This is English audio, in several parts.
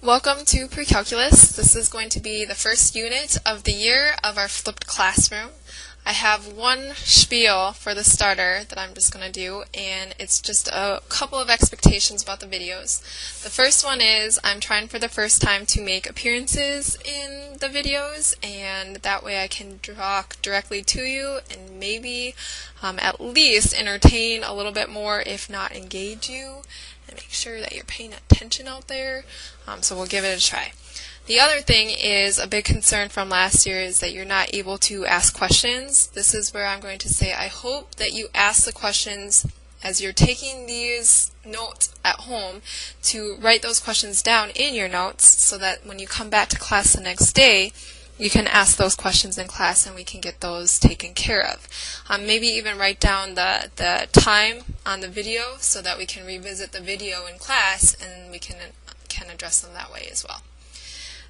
Welcome to Precalculus. This is going to be the first unit of the year of our flipped classroom. I have one spiel for the starter that I'm just going to do, and it's just a couple of expectations about the videos. The first one is I'm trying for the first time to make appearances in the videos, and that way I can talk directly to you and maybe at least entertain a little bit more, if not engage you, and make sure that you're paying attention out there. So we'll give it a try. The other thing is a big concern from last year is that you're not able to ask questions. This is where I'm going to say I hope that you ask the questions as you're taking these notes at home, to write those questions down in your notes so that when you come back to class the next day, you can ask those questions in class and we can get those taken care of. Maybe even write down the time on the video so that we can revisit the video in class and we can address them that way as well.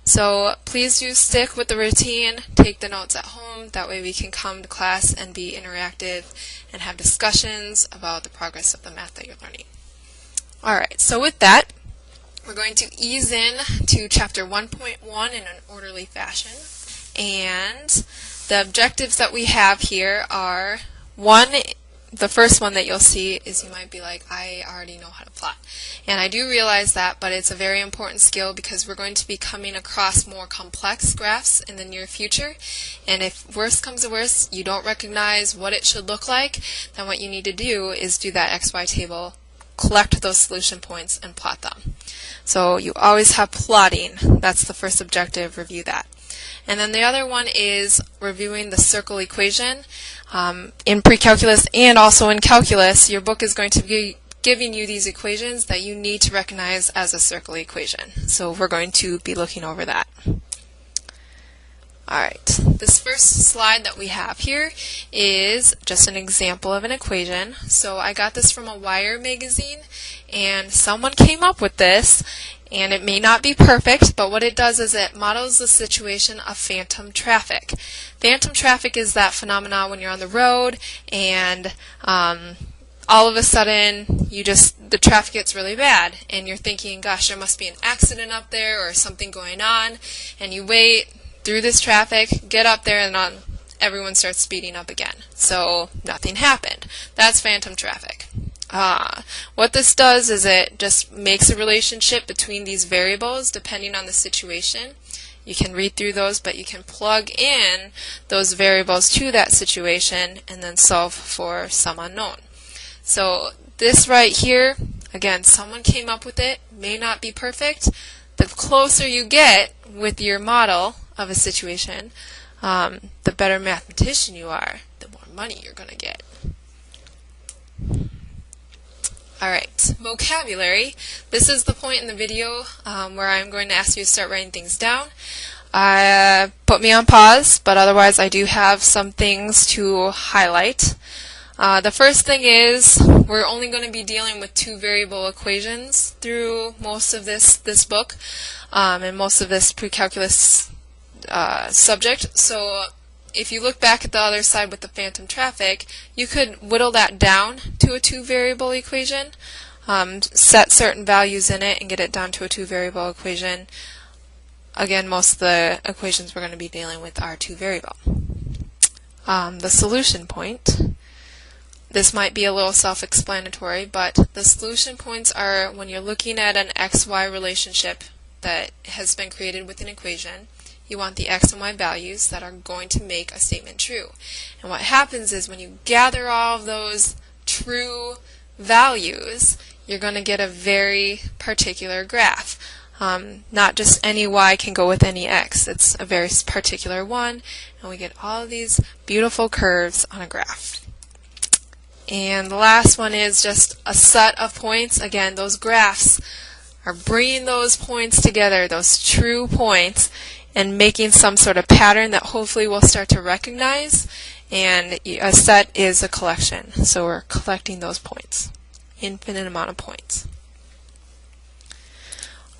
So please do stick with the routine, take the notes at home, that way we can come to class and be interactive and have discussions about the progress of the math that you're learning. Alright, so with that, we're going to ease in to chapter 1.1 in an orderly fashion. And the objectives that we have here are, the first one that you'll see is you might be like, I already know how to plot. And I do realize that, but it's a very important skill because we're going to be coming across more complex graphs in the near future. And if worst comes to worst, you don't recognize what it should look like, then what you need to do is do that XY table, collect those solution points, and plot them. So you always have plotting. That's the first objective. Review that. And then the other one is reviewing the circle equation. In pre-calculus and also in calculus, your book is going to be giving you these equations that you need to recognize as a circle equation. So we're going to be looking over that. Alright, this first slide that we have here is just an example of an equation. So I got this from a Wire magazine, and someone came up with this, and it may not be perfect, but what it does is it models the situation of phantom traffic. Phantom traffic is that phenomenon when you're on the road and all of a sudden the traffic gets really bad and you're thinking, gosh, there must be an accident up there or something going on, and you wait through this traffic, get up there, and everyone starts speeding up again. So nothing happened. That's phantom traffic. What this does is it just makes a relationship between these variables depending on the situation. You can read through those, but you can plug in those variables to that situation and then solve for some unknown. So this right here, again, someone came up with it, may not be perfect. The closer you get with your model of a situation, the better mathematician you are, the more money you're going to get. Alright, vocabulary. This is the point in the video where I'm going to ask you to start writing things down. Put me on pause, but otherwise I do have some things to highlight. The first thing is we're only going to be dealing with two variable equations through most of this book and most of this pre-calculus subject. So if you look back at the other side with the phantom traffic, you could whittle that down to a two-variable equation, set certain values in it, and get it down to a two-variable equation. Again, most of the equations we're going to be dealing with are two-variable. The solution point. This might be a little self-explanatory, but the solution points are when you're looking at an XY relationship that has been created with an equation. You want the x and y values that are going to make a statement true. And what happens is when you gather all of those true values, you're going to get a very particular graph. Not just any y can go with any x. It's a very particular one, and we get all of these beautiful curves on a graph. And the last one is just a set of points. Again, those graphs are bringing those points together, those true points, and making some sort of pattern that hopefully we'll start to recognize. And a set is a collection, so we're collecting those points, infinite amount of points.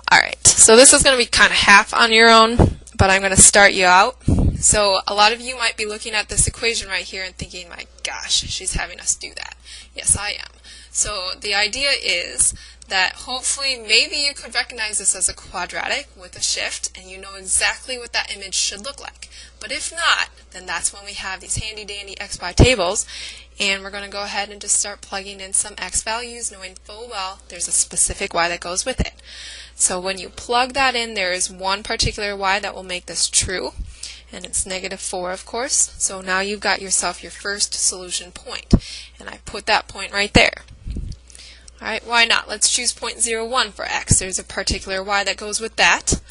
Alright, so this is going to be kind of half on your own, but I'm going to start you out. So a lot of you might be looking at this equation right here and thinking, my gosh, she's having us do that. Yes, I am. So the idea is that hopefully maybe you could recognize this as a quadratic with a shift and you know exactly what that image should look like. But if not, then that's when we have these handy dandy XY tables, and we're going to go ahead and just start plugging in some X values, knowing full well there's a specific Y that goes with it. So when you plug that in, there is one particular Y that will make this true, and it's -4, of course. So now you've got yourself your first solution point, and I put that point right there. Alright, why not? Let's choose 0.01 for X. There's a particular Y that goes with that.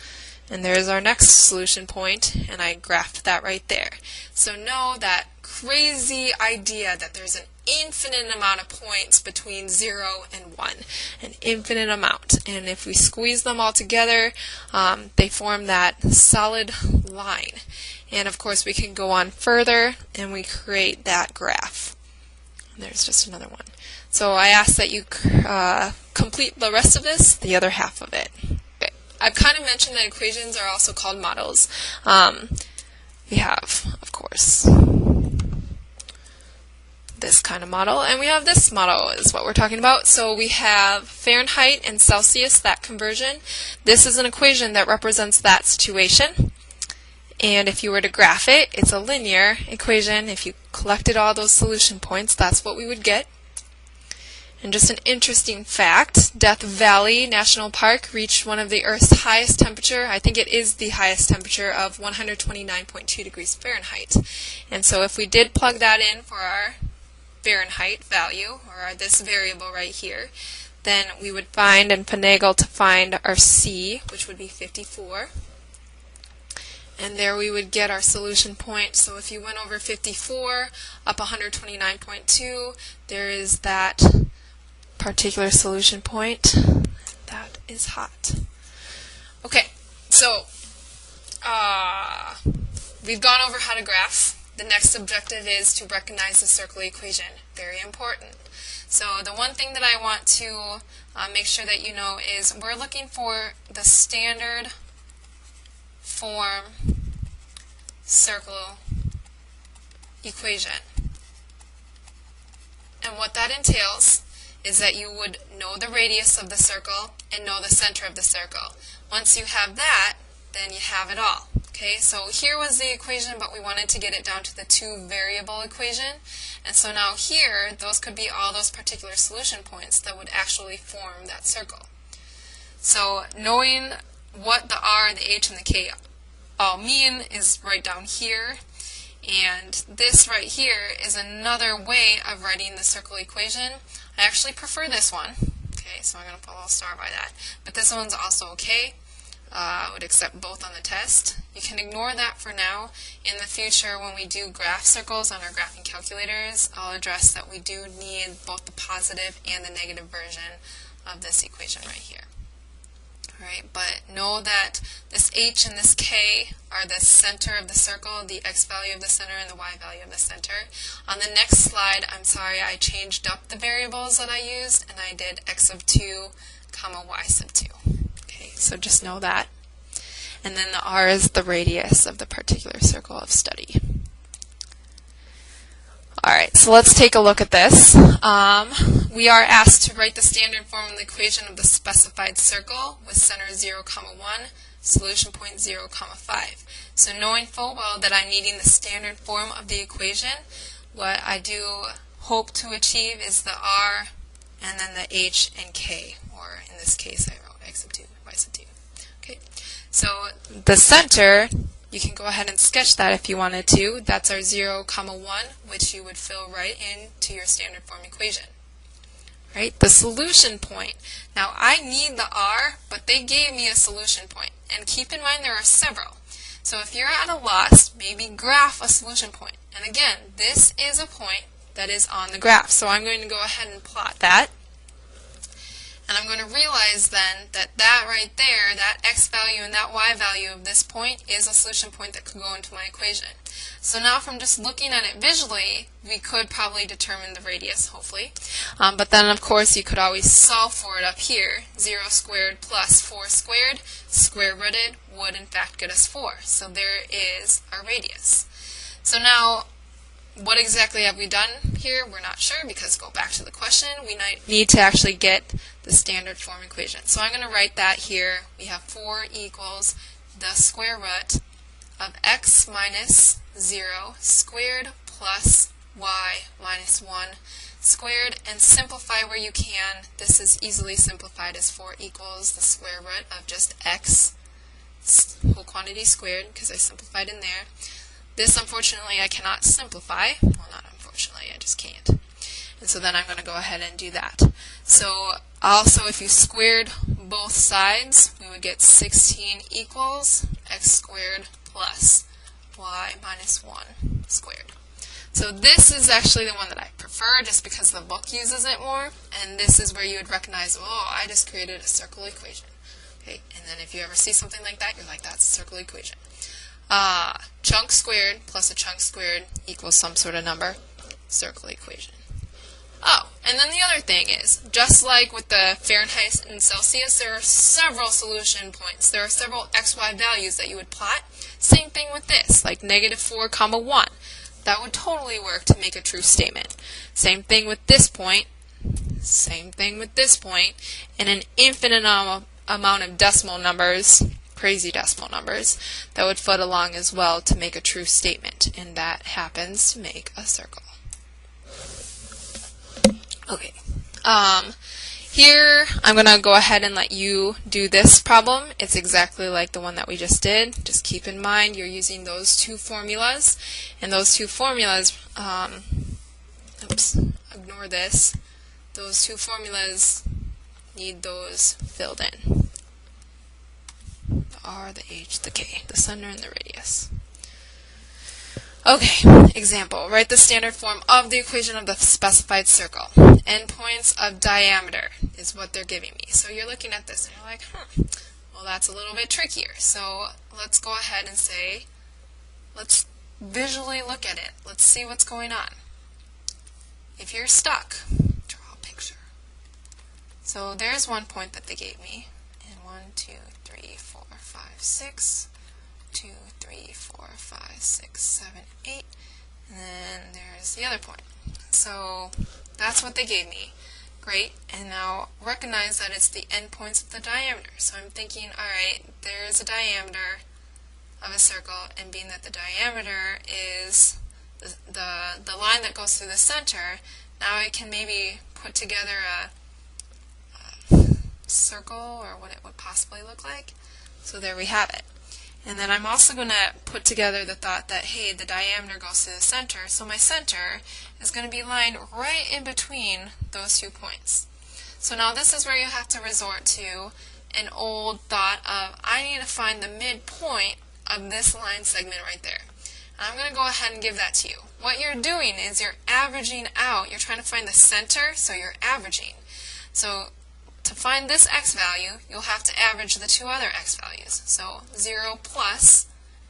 And there's our next solution point, and I graphed that right there. So know that crazy idea that there's an infinite amount of points between 0 and 1. An infinite amount. And if we squeeze them all together, they form that solid line. And of course we can go on further and we create that graph. And there's just another one. So I ask that you complete the rest of this, the other half of it. Okay. I've kind of mentioned that equations are also called models. We have, of course, this kind of model, and we have this model is what we're talking about. So we have Fahrenheit and Celsius, that conversion. This is an equation that represents that situation. And if you were to graph it, it's a linear equation. If you collected all those solution points, that's what we would get. And just an interesting fact, Death Valley National Park reached one of the Earth's highest temperature. I think it is the highest temperature of 129.2 degrees Fahrenheit. And so if we did plug that in for our Fahrenheit value, or this variable right here, then we would find and finagle to find our C, which would be 54. And there we would get our solution point. So if you went over 54 up 129.2, there is that particular solution point. That is hot. Okay, so we've gone over how to graph. The next objective is to recognize the circle equation. Very important. So the one thing that I want to make sure that you know is we're looking for the standard form circle equation. And what that entails is that you would know the radius of the circle and know the center of the circle. Once you have that, then you have it all. Okay, so here was the equation, but we wanted to get it down to the two-variable equation. And so now here, those could be all those particular solution points that would actually form that circle. So knowing what the R, the H, and the K all mean is right down here. And this right here is another way of writing the circle equation. I actually prefer this one. Okay, so I'm going to put a little star by that. But this one's also okay. I would accept both on the test. You can ignore that for now. In the future, when we do graph circles on our graphing calculators, I'll address that we do need both the positive and the negative version of this equation right here. Alright, but know that this H and this K are the center of the circle, the X value of the center and the Y value of the center. On the next slide, I'm sorry, I changed up the variables that I used, and I did X sub 2, comma Y sub 2. Okay, so just know that. And then the R is the radius of the particular circle of study. Alright, so let's take a look at this. We are asked to write the standard form of the equation of the specified circle with center 0, 1, solution point 0, 5. So knowing full well that I'm needing the standard form of the equation, what I do hope to achieve is the R and then the H and K, or in this case I wrote X sub 2, Y sub 2. Okay, so the center, you can go ahead and sketch that if you wanted to. That's our 0, 1, which you would fill right into your standard form equation. Right? The solution point. Now I need the R, but they gave me a solution point. And keep in mind there are several. So if you're at a loss, maybe graph a solution point. And again, this is a point that is on the graph. So I'm going to go ahead and plot that. And I'm going to realize then that that right there, that x value and that y value of this point is a solution point that could go into my equation. So now from just looking at it visually, we could probably determine the radius, hopefully. But then, of course, you could always solve for it up here. 0 squared plus 4 squared, square rooted, would in fact get us 4. So there is our radius. So now, what exactly have we done here? We're not sure, because go back to the question, we need to actually get the standard form equation. So I'm going to write that here. We have 4 equals the square root of x minus 0 squared plus y minus 1 squared, and simplify where you can. This is easily simplified as 4 equals the square root of just x whole quantity squared, because I simplified in there. This, unfortunately, I cannot simplify. Well, not unfortunately, I just can't. And so then I'm going to go ahead and do that. So also, if you squared both sides, we would get 16 equals x squared plus y minus 1 squared. So this is actually the one that I prefer, just because the book uses it more, and this is where you would recognize, oh, I just created a circle equation. Okay, and then if you ever see something like that, you're like, that's a circle equation. Chunk squared plus a chunk squared equals some sort of number, circle equation. Oh, and then the other thing is, just like with the Fahrenheit and Celsius, there are several solution points. There are several xy values that you would plot. Same thing with this, like -4, 1. That would totally work to make a true statement. Same thing with this point. Same thing with this point. And an infinite amount of decimal numbers, crazy decimal numbers, that would foot along as well to make a true statement. And that happens to make a circle. Okay, here I'm going to go ahead and let you do this problem. It's exactly like the one that we just did. Just keep in mind you're using those two formulas, and those two formulas, oops, ignore this. Those two formulas need those filled in. The R, the H, the K, the center, and the radius. Okay, example. Write the standard form of the equation of the specified circle. Endpoints of diameter is what they're giving me. So you're looking at this and you're like, well, that's a little bit trickier. So let's go ahead and say, let's visually look at it. Let's see what's going on. If you're stuck, draw a picture. So there's one point that they gave me. And 1, 2, 3, 4, 5, 6. 2, 3, 4, 5, 6, 7, 8, and then there's the other point. So that's what they gave me. Great, and now recognize that it's the endpoints of the diameter. So I'm thinking, alright, there's a diameter of a circle, and being that the diameter is the line that goes through the center, now I can maybe put together a circle, or what it would possibly look like. So there we have it. And then I'm also going to put together the thought that, hey, the diameter goes to the center, so my center is going to be lying right in between those 2 points. So now this is where you have to resort to an old thought of, I need to find the midpoint of this line segment right there. And I'm going to go ahead and give that to you. What you're doing is you're averaging out. You're trying to find the center, so you're averaging. So to find this x value, you'll have to average the 2 other x values. So 0 plus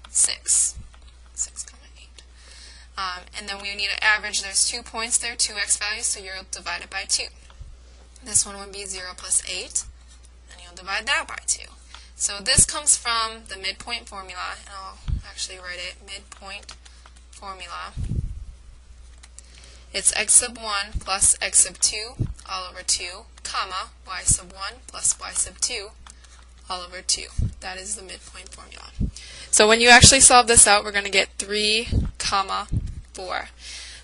6, 6,8. And then we need to average, there's 2 points there, 2 x values, so you'll divide it by 2. This one would be 0 plus 8, and you'll divide that by 2. So this comes from the midpoint formula, and I'll actually write it, midpoint formula. It's x sub 1 plus x sub 2 all over 2, comma, y sub 1 plus y sub 2 all over 2. That is the midpoint formula. So when you actually solve this out, we're going to get 3, comma, 4.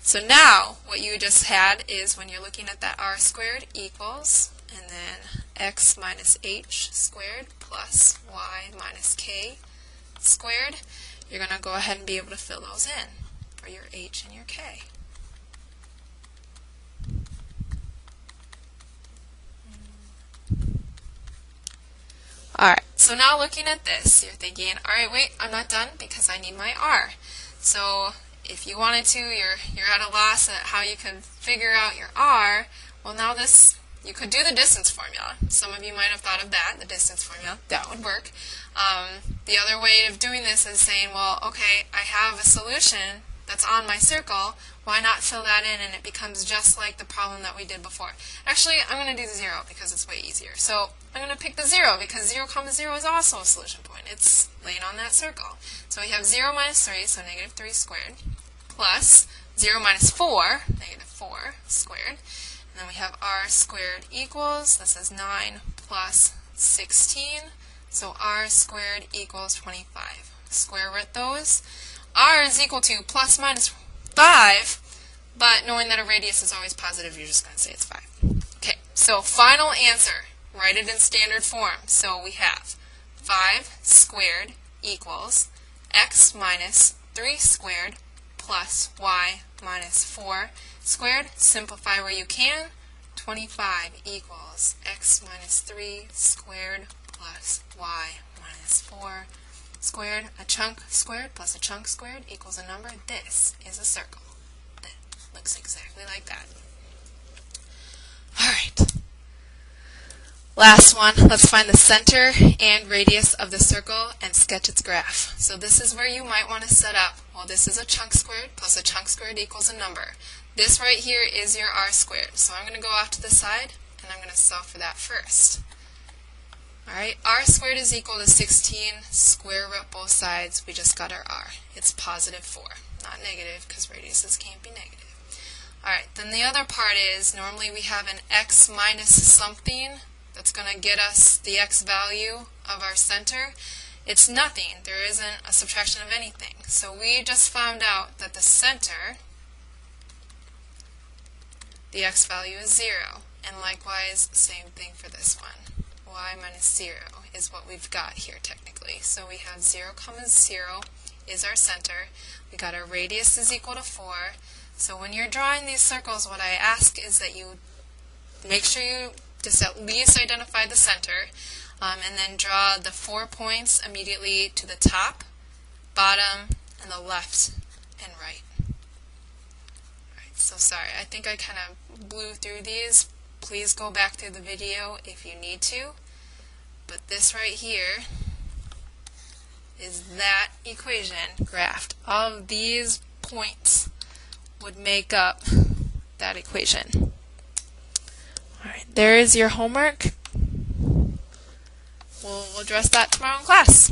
So now, what you just had is, when you're looking at that r squared equals, and then x minus h squared plus y minus k squared, you're going to go ahead and be able to fill those in for your h and your k. Alright, so now looking at this, you're thinking, alright, wait, I'm not done because I need my r. So if you wanted to, you're at a loss at how you can figure out your r. Well, now this You could do the distance formula. Some of you might have thought of that, the distance formula. That would work. The other way of doing this is saying, well, okay, I have a solution that's on my circle. Why not fill that in and it becomes just like the problem that we did before? Actually, I'm going to do the 0 because it's way easier. So I'm going to pick the 0 because 0, 0 is also a solution point. It's laying on that circle. So we have 0 minus 3, so negative 3 squared, plus 0 minus 4, negative 4 squared. And then we have r squared equals, this is 9 plus 16, so r squared equals 25. Square root those. R is equal to plus minus 5, but knowing that a radius is always positive, you're just going to say it's 5. Okay, so final answer. Write it in standard form. So we have 5 squared equals x minus 3 squared plus y minus 4 squared. Simplify where you can. 25 equals x minus 3 squared plus y minus 4 squared. A chunk squared plus a chunk squared equals a number. This is a circle that looks exactly like that. Alright. Last one. Let's find the center and radius of the circle and sketch its graph. So this is where you might want to set up, well, this is a chunk squared plus a chunk squared equals a number. This right here is your r squared. So I'm going to go off to the side and I'm going to solve for that first. Alright, r squared is equal to 16, square root both sides, we just got our r. It's positive 4, not negative because radiuses can't be negative. Alright, then the other part is, normally we have an x minus something that's going to get us the x value of our center. It's nothing, there isn't a subtraction of anything. So we just found out that the center, the x value is 0. And likewise, same thing for this one. Y minus 0 is what we've got here technically. So we have 0, 0 is our center. We got our radius is equal to 4. So when you're drawing these circles, what I ask is that you make sure you just at least identify the center, and then draw the 4 points immediately to the top, bottom, and the left and right. Alright, so sorry, I think I kind of blew through these. Please go back through the video if you need to. But this right here is that equation graphed. All of these points would make up that equation. Alright, there is your homework. We'll address that tomorrow in class.